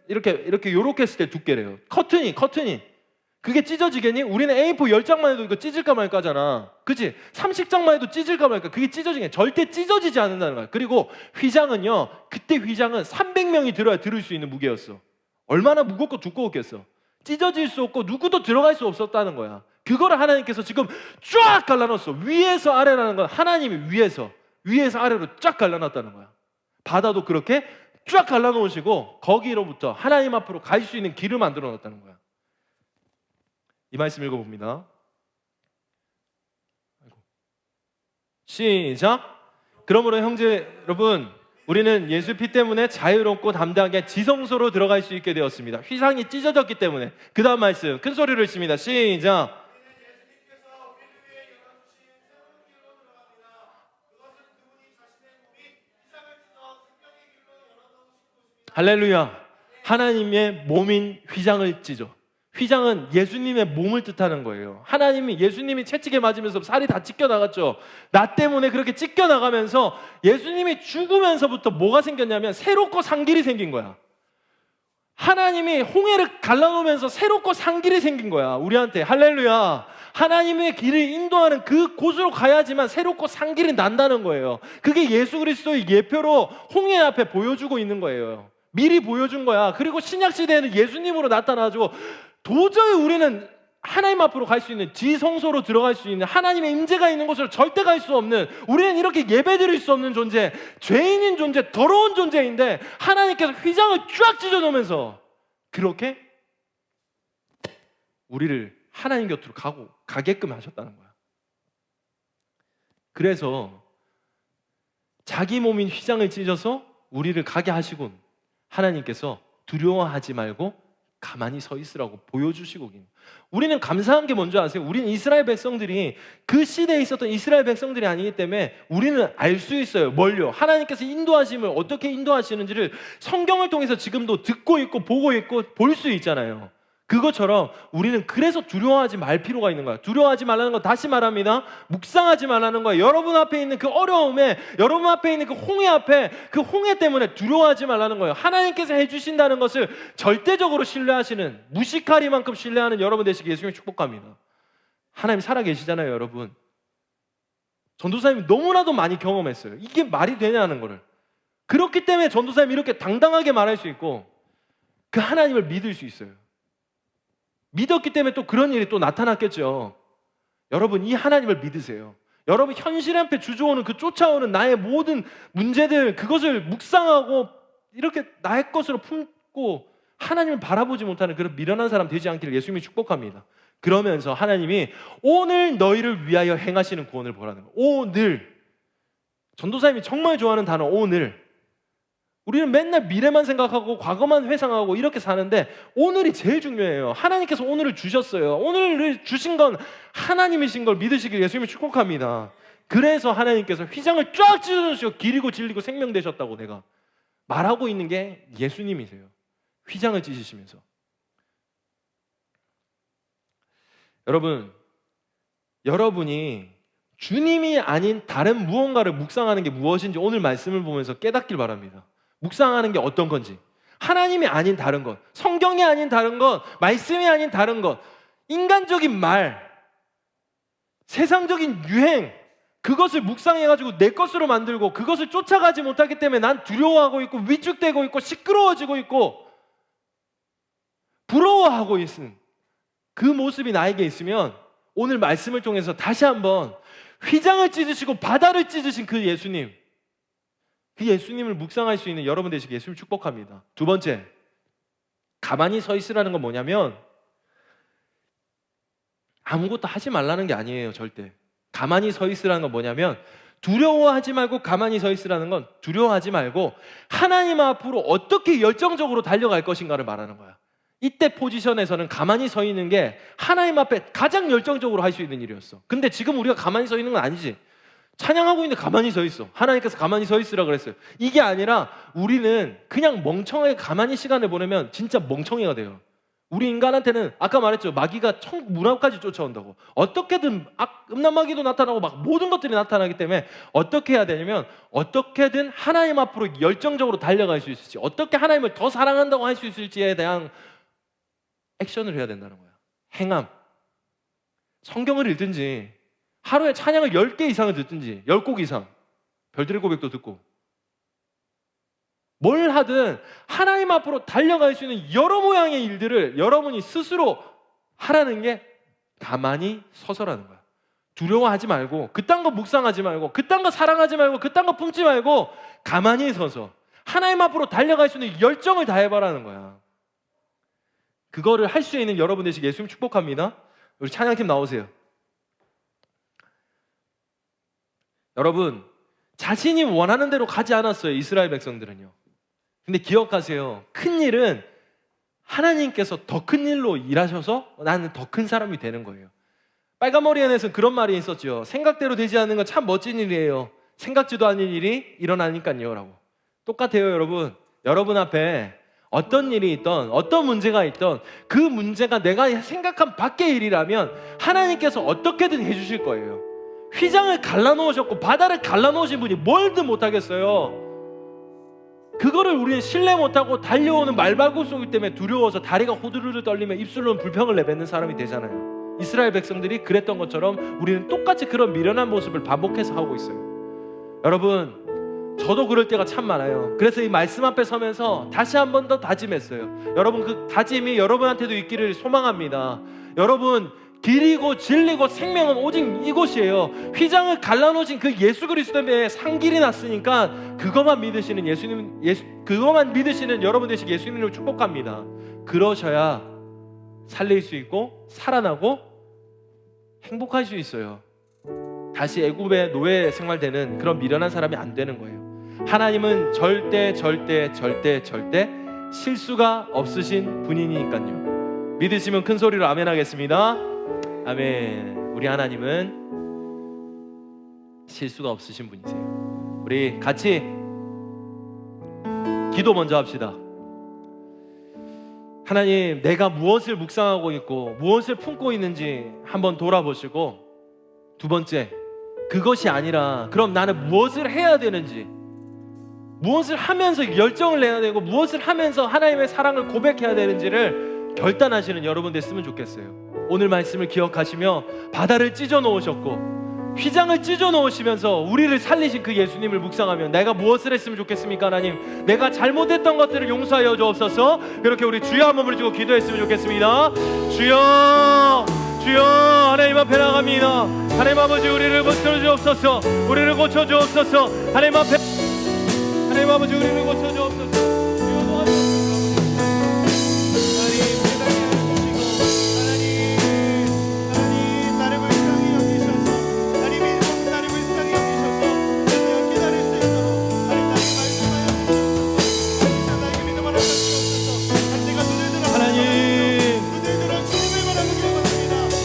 이렇게 했을 때 두께래요. 커튼이 그게 찢어지겠니? 우리는 A4 10장만 해도 이거 찢을까 말까잖아. 그치? 30장만 해도 찢을까 말까. 그게 찢어지게 절대 찢어지지 않는다는 거야. 그리고 휘장은요, 그때 휘장은 300명이 들을 수 있는 무게였어. 얼마나 무겁고 두꺼웠겠어. 찢어질 수 없고 누구도 들어갈 수 없었다는 거야. 그거를 하나님께서 지금 쫙 갈라놨어. 위에서 아래라는 건 하나님이 위에서 아래로 쫙 갈라놨다는 거야. 바다도 그렇게 쫙 갈라놓으시고 거기로부터 하나님 앞으로 갈 수 있는 길을 만들어 놨다는 거야. 이 말씀 읽어봅니다. 시작. 그러므로 형제 여러분, 우리는 예수 피 때문에 자유롭고 담대하게 지성소로 들어갈 수 있게 되었습니다. 휘장이 찢어졌기 때문에. 그 다음 말씀 큰 소리로 읽습니다. 시작. 할렐루야. 하나님의 몸인 휘장을 찢어. 휘장은 예수님의 몸을 뜻하는 거예요. 예수님이 채찍에 맞으면서 살이 다 찢겨나갔죠. 나 때문에 그렇게 찢겨나가면서 예수님이 죽으면서부터 뭐가 생겼냐면 새롭고 산 길이 생긴 거야. 하나님이 홍해를 갈라놓으면서 새롭고 산 길이 생긴 거야. 우리한테. 할렐루야. 하나님의 길을 인도하는 그 곳으로 가야지만 새롭고 산 길이 난다는 거예요. 그게 예수 그리스도의 예표로 홍해 앞에 보여주고 있는 거예요. 미리 보여준 거야. 그리고 신약시대에는 예수님으로 나타나가지고 도저히 우리는 하나님 앞으로 갈 수 있는 지성소로 들어갈 수 있는 하나님의 임재가 있는 곳으로 절대 갈 수 없는, 우리는 이렇게 예배드릴 수 없는 존재, 죄인인 존재, 더러운 존재인데 하나님께서 휘장을 쫙 찢어놓으면서 그렇게 우리를 하나님 곁으로 가게끔 하셨다는 거야. 그래서 자기 몸인 휘장을 찢어서 우리를 가게 하시곤 하나님께서 두려워하지 말고 가만히 서 있으라고 보여주시고. 우리는 감사한 게 뭔지 아세요? 우리는 이스라엘 백성들이 그 시대에 있었던 이스라엘 백성들이 아니기 때문에 우리는 알 수 있어요. 뭘요? 하나님께서 인도하심을 어떻게 인도하시는지를 성경을 통해서 지금도 듣고 있고 보고 있고 볼 수 있잖아요. 그것처럼 우리는 그래서 두려워하지 말 필요가 있는 거야. 두려워하지 말라는 거 다시 말합니다. 묵상하지 말라는 거야. 여러분 앞에 있는 그 어려움에, 여러분 앞에 있는 그 홍해 앞에, 그 홍해 때문에 두려워하지 말라는 거예요. 하나님께서 해주신다는 것을 절대적으로 신뢰하시는, 무식하리만큼 신뢰하는 여러분 되시기 예수님의 축복합니다. 하나님 살아계시잖아요, 여러분. 전도사님이 너무나도 많이 경험했어요. 이게 말이 되냐는 거를. 그렇기 때문에 전도사님이 이렇게 당당하게 말할 수 있고 그 하나님을 믿을 수 있어요. 믿었기 때문에 또 그런 일이 또 나타났겠죠. 여러분, 이 하나님을 믿으세요. 여러분, 현실 앞에 주저오는 그 쫓아오는 나의 모든 문제들, 그것을 묵상하고 이렇게 나의 것으로 품고 하나님을 바라보지 못하는 그런 미련한 사람 되지 않기를 예수님이 축복합니다. 그러면서 하나님이 오늘 너희를 위하여 행하시는 구원을 보라는 거예요. 오늘. 전도사님이 정말 좋아하는 단어 오늘. 우리는 맨날 미래만 생각하고 과거만 회상하고 이렇게 사는데 오늘이 제일 중요해요. 하나님께서 오늘을 주셨어요. 오늘을 주신 건 하나님이신 걸 믿으시길 예수님이 축복합니다. 그래서 하나님께서 휘장을 쫙 찢어주시고 길이고 진리고 생명 되셨다고 내가 말하고 있는 게 예수님이세요. 휘장을 찢으시면서. 여러분, 여러분이 주님이 아닌 다른 무언가를 묵상하는 게 무엇인지 오늘 말씀을 보면서 깨닫길 바랍니다. 묵상하는 게 어떤 건지, 하나님이 아닌 다른 것, 성경이 아닌 다른 것, 말씀이 아닌 다른 것, 인간적인 말, 세상적인 유행, 그것을 묵상해가지고 내 것으로 만들고 그것을 쫓아가지 못하기 때문에 난 두려워하고 있고 위축되고 있고 시끄러워지고 있고 부러워하고 있는 그 모습이 나에게 있으면 오늘 말씀을 통해서 다시 한번 휘장을 찢으시고 바다를 찢으신 그 예수님, 그 예수님을 묵상할 수 있는 여러분 되시길 예수님 축복합니다. 두 번째, 가만히 서 있으라는 건 뭐냐면 아무것도 하지 말라는 게 아니에요. 절대. 가만히 서 있으라는 건 뭐냐면 두려워하지 말고 가만히 서 있으라는 건 두려워하지 말고 하나님 앞으로 어떻게 열정적으로 달려갈 것인가를 말하는 거야. 이때 포지션에서는 가만히 서 있는 게 하나님 앞에 가장 열정적으로 할 수 있는 일이었어. 근데 지금 우리가 가만히 서 있는 건 아니지. 찬양하고 있는데 가만히 서 있어. 하나님께서 가만히 서 있으라 그랬어요. 이게 아니라 우리는 그냥 멍청하게 가만히 시간을 보내면 진짜 멍청이가 돼요. 우리 인간한테는 아까 말했죠. 마귀가 문 앞까지 쫓아온다고. 어떻게든 음란마귀도 나타나고 막 모든 것들이 나타나기 때문에 어떻게 해야 되냐면 어떻게든 하나님 앞으로 열정적으로 달려갈 수 있을지, 어떻게 하나님을 더 사랑한다고 할 수 있을지에 대한 액션을 해야 된다는 거야. 행함. 성경을 읽든지 하루에 찬양을 10개 이상을 듣든지 10곡 이상 별들의 고백도 듣고 뭘 하든 하나님 앞으로 달려갈 수 있는 여러 모양의 일들을 여러분이 스스로 하라는 게 가만히 서서라는 거야. 두려워하지 말고 그딴 거 묵상하지 말고 그딴 거 사랑하지 말고 그딴 거 품지 말고 가만히 서서 하나님 앞으로 달려갈 수 있는 열정을 다해봐라는 거야. 그거를 할 수 있는 여러분 되시길 예수님 축복합니다. 우리 찬양팀 나오세요. 여러분, 자신이 원하는 대로 가지 않았어요. 이스라엘 백성들은요. 근데 기억하세요. 큰 일은 하나님께서 더 큰 일로 일하셔서 나는 더 큰 사람이 되는 거예요. 빨간머리엔에서는 그런 말이 있었죠. 생각대로 되지 않는 건 참 멋진 일이에요. 생각지도 않은 일이 일어나니까요 라고. 똑같아요. 여러분. 여러분 앞에 어떤 일이 있던 어떤 문제가 있던 그 문제가 내가 생각한 밖의 일이라면 하나님께서 어떻게든 해주실 거예요. 휘장을 갈라놓으셨고 바다를 갈라놓으신 분이 뭘든 못하겠어요. 그거를 우리는 신뢰 못하고 달려오는 말발굽소이기 때문에 두려워서 다리가 호두루루 떨리며 입술로는 불평을 내뱉는 사람이 되잖아요. 이스라엘 백성들이 그랬던 것처럼 우리는 똑같이 그런 미련한 모습을 반복해서 하고 있어요. 여러분, 저도 그럴 때가 참 많아요. 그래서 이 말씀 앞에 서면서 다시 한 번 더 다짐했어요. 여러분, 그 다짐이 여러분한테도 있기를 소망합니다. 여러분, 길이고 진리고 생명은 오직 이곳이에요. 휘장을 갈라놓으신 그 예수 그리스도의 상길이 났으니까 그것만 믿으시는 그것만 믿으시는 여러분 되시길 예수님을 축복합니다. 그러셔야 살릴 수 있고 살아나고 행복할 수 있어요. 다시 애굽의 노예 생활되는 그런 미련한 사람이 안 되는 거예요. 하나님은 절대 실수가 없으신 분이니까요. 믿으시면 큰 소리로 아멘 하겠습니다. 아멘. 우리 하나님은 실수가 없으신 분이세요. 우리 같이 기도 먼저 합시다. 하나님, 내가 무엇을 묵상하고 있고 무엇을 품고 있는지 한번 돌아보시고, 두 번째, 그것이 아니라 그럼 나는 무엇을 해야 되는지, 무엇을 하면서 열정을 내야 되고 무엇을 하면서 하나님의 사랑을 고백해야 되는지를 결단하시는 여러분 됐으면 좋겠어요. 오늘 말씀을 기억하시며 바다를 찢어 놓으셨고 휘장을 찢어 놓으시면서 우리를 살리신 그 예수님을 묵상하면 내가 무엇을 했으면 좋겠습니까? 하나님, 내가 잘못했던 것들을 용서하여 주옵소서. 그렇게 우리 주여 한번 부르시고 기도했으면 좋겠습니다. 주여, 주여, 하나님 앞에 나갑니다. 하나님 아버지, 우리를 고쳐주옵소서. 우리를 고쳐주옵소서. 하나님 앞에, 하나님 아버지, 우리를 고쳐주옵소서.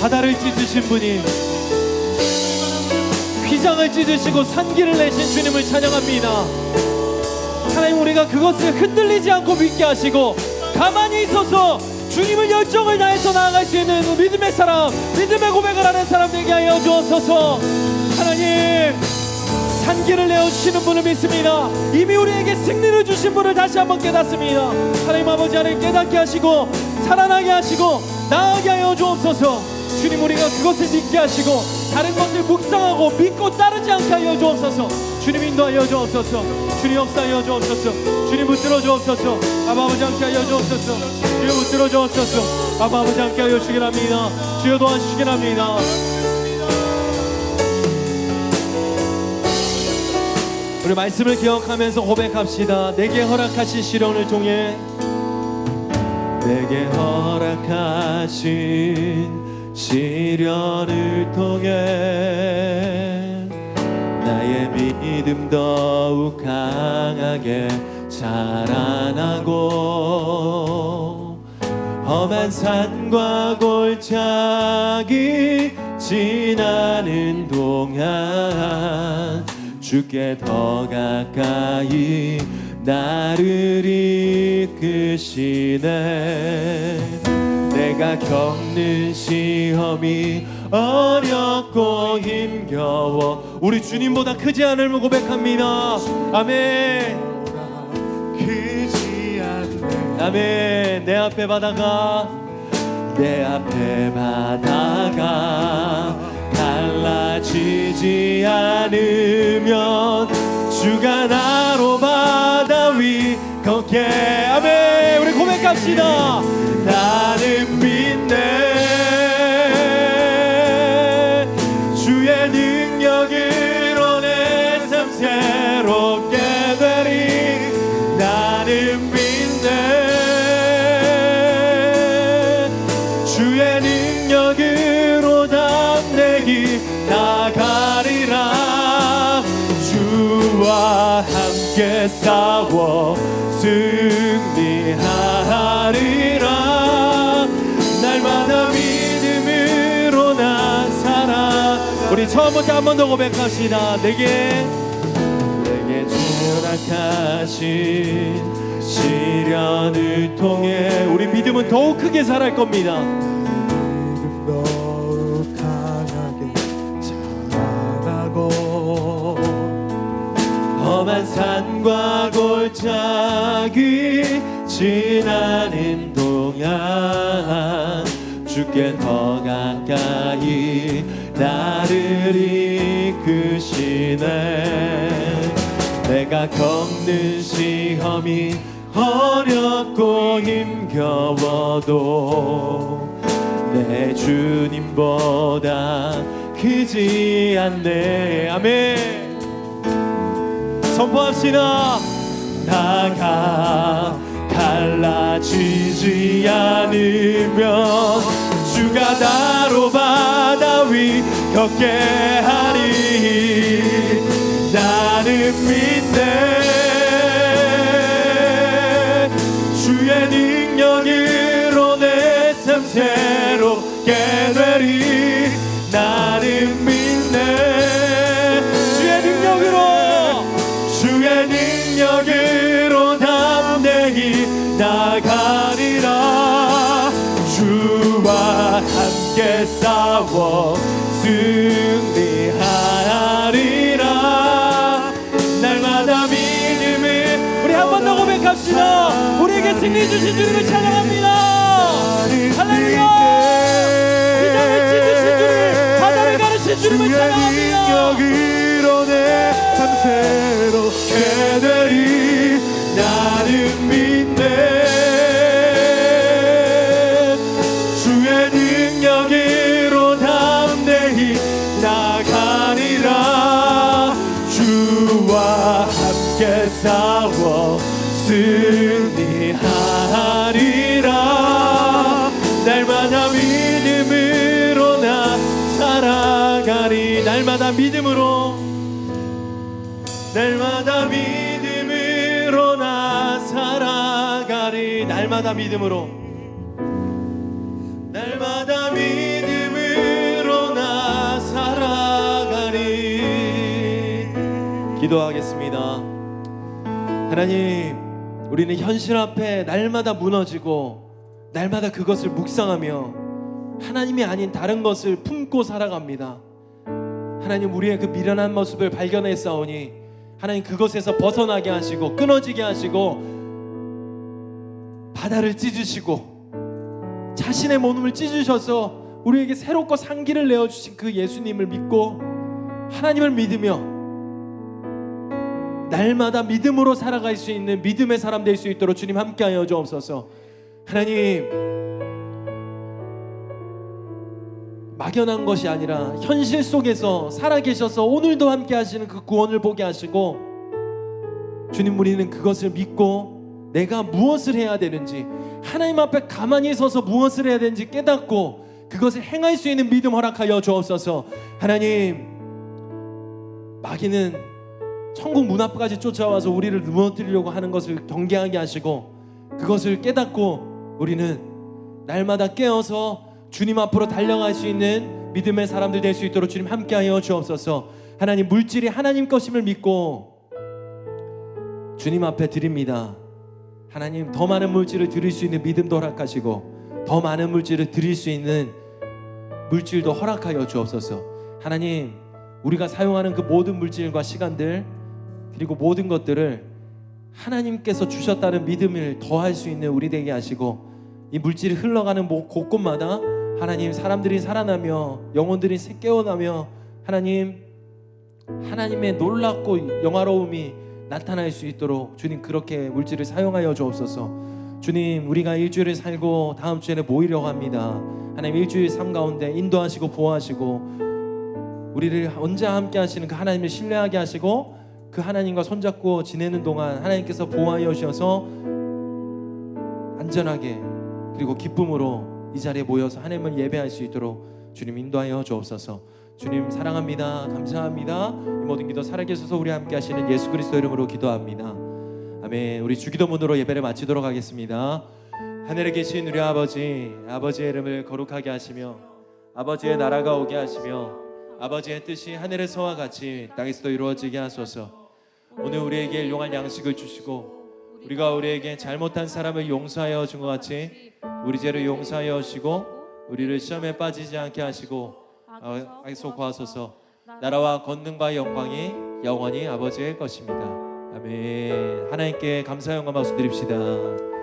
바다를 찢으신 분이, 휘장을 찢으시고 산기를 내신 주님을 찬양합니다. 하나님, 우리가 그것을 흔들리지 않고 믿게 하시고 가만히 있어서 주님을 열정을 다해서 나아갈 수 있는 믿음의 사람, 믿음의 고백을 하는 사람 되게 하여 주옵소서. 하나님, 산길을 내어주시는 분을 믿습니다. 이미 우리에게 승리를 주신 분을 다시 한번 깨닫습니다. 하나님 아버지, 하나님 깨닫게 하시고 살아나게 하시고 나아가게 하여 주옵소서. 주님, 우리가 그것을 믿게 하시고 다른 것을 묵상하고 믿고 따르지 않게 하여 주옵소서. 주님 인도하여 주옵소서. 주님 역사하여 주옵소서. 주님 붙들어 주옵소서. 아버지 함께 하여 주옵소서. 주여 붙들어 주옵소서. 아버지 함께 하여 주시길 합니다. 주여 도와주시길 합니다. 우리 말씀을 기억하면서 고백합시다. 내게 허락하신 시련을 통해, 내게 허락하신 시련을 통해 나의 믿음 더욱 강하게 자라나고 험한 산과 골짜기 지나는 동안 주께 더 가까이 나를 이끄시네. 내가 겪는 시험이 어렵고 힘겨워 우리 주님보다 크지 않음을 고백합니다. 아멘. 크지 않네. 아멘. 내 앞에 바다가 달라지지 않으면 주가 나로 바다 위 걷게. 아멘. 우리 고백합시다. 나는 믿네. 주의 능력으로 내 삶 새롭게 되리. 나는 믿네. 주의 능력으로 담대히 나가리라. 주와 함께 싸워 승리하리라. 날마다 믿음으로 나 살아. 우리 처음부터 한 번 더 고백합시다. 내게 허락하신 시련을 통해 우리 믿음은 더욱 크게 자랄 겁니다. 믿음 더욱 강하게 자라나고 험한 산과 골짜기 지나는 동안 주께 더 가까이 나를 이끄시네. 내가 겪는 시험이 어렵고 힘겨워도 내 주님보다 크지 않네. 아멘. 선포합시다. 나가 갈라지지 않으면 주가 나로 바다 위 걷게 하리. 나는 믿네. 주의 능력으로 내 삶 새롭게 되리. 나는 믿네. 주의 능력으로 담대히 나가리라. 주와 함께 싸워 승리하리라. 날마다 믿음을 우리 한 번 더 고백합시다. 우리에게 승리 주신 주님을 찬양합니다. 할렐루야. 비장을 찢으신 주님, 바다를 가르신 주님을 찬양합니다. 능력으로 내 삶 새롭게 되리. 나는 믿네. 주의 능력으로 담대히 나가리라. 주와 함께 싸워 승리하리라. 날마다 믿음으로 나 살아가리. 날마다 믿음으로 나 살아가리. 날마다 믿음으로 나 살아가리. 기도하겠습니다. 하나님, 우리는 현실 앞에 날마다 무너지고 날마다 그것을 묵상하며 하나님이 아닌 다른 것을 품고 살아갑니다. 하나님, 우리의 그 미련한 모습을 발견했사오니 하나님 그것에서 벗어나게 하시고 끊어지게 하시고 바다를 찢으시고 자신의 몸을 찢으셔서 우리에게 새롭고 상기를 내어주신 그 예수님을 믿고 하나님을 믿으며 날마다 믿음으로 살아갈 수 있는 믿음의 사람 될 수 있도록 주님 함께하여 주옵소서. 하나님, 막연한 것이 아니라 현실 속에서 살아계셔서 오늘도 함께 하시는 그 구원을 보게 하시고 주님, 우리는 그것을 믿고 내가 무엇을 해야 되는지 하나님 앞에 가만히 서서 무엇을 해야 되는지 깨닫고 그것을 행할 수 있는 믿음 허락하여 주옵소서. 하나님, 마귀는 천국 문 앞까지 쫓아와서 우리를 무너뜨리려고 하는 것을 경계하게 하시고 그것을 깨닫고 우리는 날마다 깨어서 주님 앞으로 달려갈 수 있는 믿음의 사람들 될 수 있도록 주님 함께하여 주옵소서. 하나님, 물질이 하나님 것임을 믿고 주님 앞에 드립니다. 하나님, 더 많은 물질을 드릴 수 있는 믿음도 허락하시고 더 많은 물질을 드릴 수 있는 물질도 허락하여 주옵소서. 하나님, 우리가 사용하는 그 모든 물질과 시간들 그리고 모든 것들을 하나님께서 주셨다는 믿음을 더할 수 있는 우리 되게 하시고 이 물질이 흘러가는 곳곳마다 하나님, 사람들이 살아나며 영혼들이 깨어나며 하나님, 하나님의 놀랍고 영화로움이 나타날 수 있도록 주님 그렇게 물질을 사용하여 주옵소서. 주님, 우리가 일주일을 살고 다음 주에는 모이려고 합니다. 하나님, 일주일 삶 가운데 인도하시고 보호하시고 우리를 언제 함께 하시는 그 하나님을 신뢰하게 하시고 그 하나님과 손잡고 지내는 동안 하나님께서 보호하여 주셔서 안전하게 그리고 기쁨으로 이 자리에 모여서 하나님을 예배할 수 있도록 주님 인도하여 주옵소서. 주님 사랑합니다. 감사합니다. 이 모든 기도 살아계셔서 우리 함께 하시는 예수 그리스도 이름으로 기도합니다. 아멘. 우리 주기도문으로 예배를 마치도록 하겠습니다. 하늘에 계신 우리 아버지, 아버지의 이름을 거룩하게 하시며 아버지의 나라가 오게 하시며 아버지의 뜻이 하늘에서와 같이 땅에서도 이루어지게 하소서. 오늘 우리에게 일용할 양식을 주시고 우리가 우리에게 잘못한 사람을 용서하여 준 것 같이 우리 죄를 용서하여 주시고 우리를 시험에 빠지지 않게 하시고 악에서 구하소서. 나라와 권능과 영광이 영원히 아버지의 것입니다. 아멘. 하나님께 감사 영광 박수 드립시다.